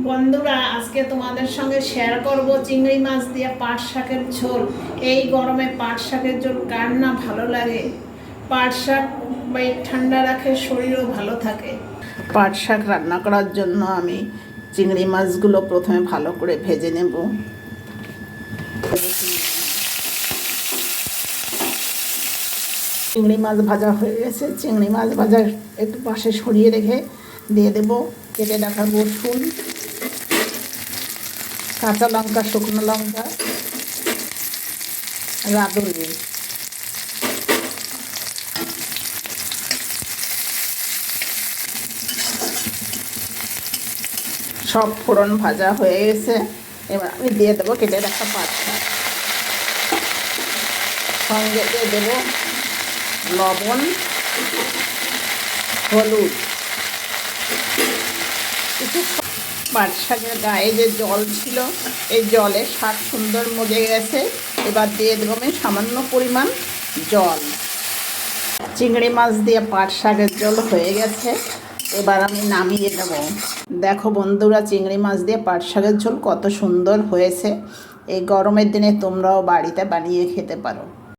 বন্ধুরা, আজকে তোমাদের সঙ্গে শেয়ার করব চিংড়ি মাছ দিয়ে পাট শাকের ঝোল। এই গরমে পাট শাকের ঝোল কার না ভালো লাগে। পাট শাক পেট ঠান্ডা রাখে, শরীরও ভালো থাকে। পাট শাক রান্না করার জন্য আমি চিংড়ি মাছগুলো প্রথমে ভালো করে ভেজে নেব। চিংড়ি মাছ ভাজা হয়ে গেছে। চিংড়ি মাছ ভাজা একটু পাশে সরিয়ে রেখে দিয়ে দেব কেটে রাখা রসুন, কাঁচা লঙ্কা, শুকনো লঙ্কা, রাঁধুনি। সব ফোড়ন ভাজা হয়ে গেছে। এবার আমি দিয়ে দেবো কেটে রাখা পাট শাক। সঙ্গে দিয়ে দেবো লবণ, হলুদ। কিছু পাট শাকের গায়ে যে জল ছিল, এই জলে শাক সুন্দর মজে গেছে। এবার দিয়ে দেবো আমি সামান্য পরিমাণ জল। চিংড়ি মাছ দিয়ে পাট শাকের ঝোল হয়ে গেছে। এবার আমি নামিয়ে নেব। দেখো বন্ধুরা, চিংড়ি মাছ দিয়ে পাট শাকের ঝোল কত সুন্দর হয়েছে। এই গরমের দিনে তোমরাও বাড়িতে বানিয়ে খেতে পারো।